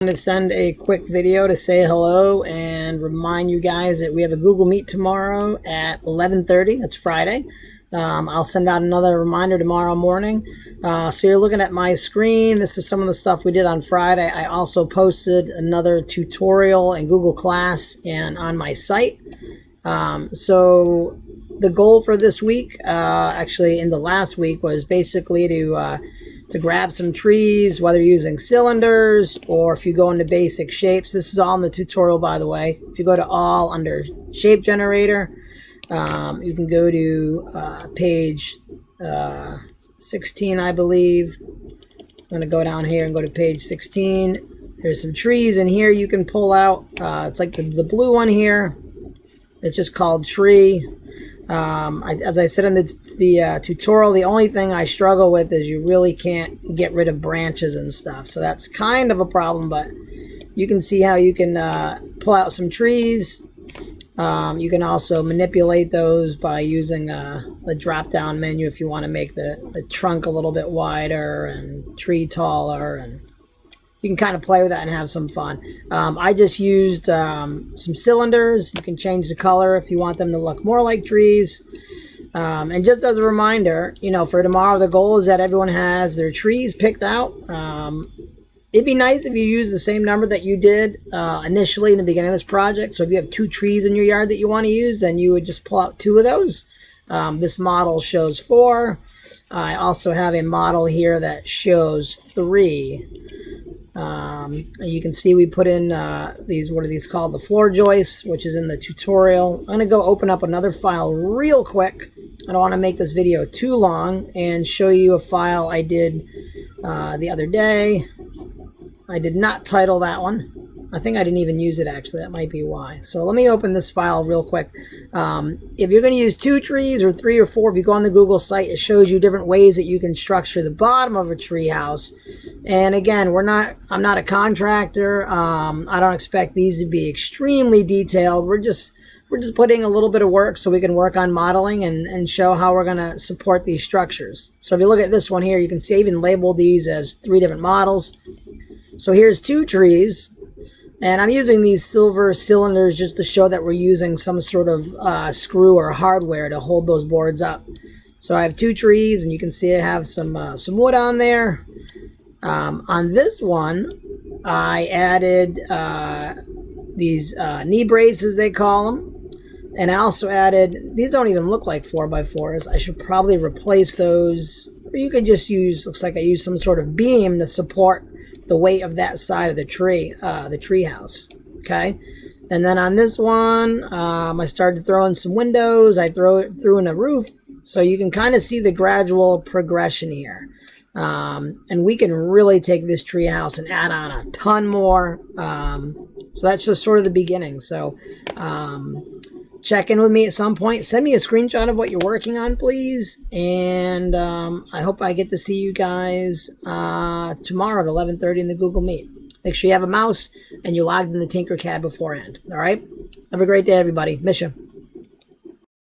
To send a quick video to say hello and remind you guys that we have a Google Meet tomorrow at 11:30. That's Friday. I'll send out another reminder tomorrow morning. So you're looking at my screen. This is some of the stuff we did on Friday. I also posted another tutorial in Google Class and on my site. So the goal for this week, actually in the last week, was basically to grab some trees, whether you're using cylinders or if you go into basic shapes. This is all in the tutorial, by the way. If you go to all under shape generator, you can go to page 16, I believe. I'm going to go down here and go to page 16. There's some trees in here you can pull out. It's like the blue one here. It's just called tree. As I said in the tutorial, the only thing I struggle with is you really can't get rid of branches and stuff. So that's kind of a problem, but you can see how you can pull out some trees. You can also manipulate those by using the drop-down menu if you want to make the trunk a little bit wider and tree taller, and you can kind of play with that and have some fun. I just used some cylinders. You can change the color if you want them to look more like trees. And just as a reminder, you know, for tomorrow, the goal is that everyone has their trees picked out. It'd be nice if you use the same number that you did initially in the beginning of this project. So if you have 2 trees in your yard that you want to use, then you would just pull out 2 of those. This model shows 4. I also have a model here that shows 3. You can see we put in these, what are these called? The floor joists, which is in the tutorial. I'm going to go open up another file real quick. I don't want to make this video too long, and show you a file I did the other day. I did not title that one. I think I didn't even use it, actually. That might be why. So let me open this file real quick. If you're going to use 2 trees or 3 or 4, if you go on the Google site, it shows you different ways that you can structure the bottom of a tree house. And again, I'm not a contractor. I don't expect these to be extremely detailed. We're just putting a little bit of work so we can work on modeling and show how we're going to support these structures. So if you look at this one here, you can see I even labeled these as 3 different models. So here's 2 trees, and I'm using these silver cylinders just to show that we're using some sort of screw or hardware to hold those boards up. So I have 2 trees, and you can see I have some wood on there. On this one, I added these knee braces, they call them. And I also added, these don't even look like 4x4s. I should probably replace those. Or you could just use, looks like I used some sort of beam to support the weight of that side of the tree house. Okay. And then on this one, I started throwing some windows. I threw in a roof. So you can kind of see the gradual progression here. And we can really take this tree house and add on a ton more. So that's just sort of the beginning. So check in with me at some point. Send me a screenshot of what you're working on, please. And I hope I get to see you guys tomorrow at 11:30 in the Google Meet. Make sure you have a mouse and you logged in the Tinkercad beforehand. All right? Have a great day, everybody. Miss you.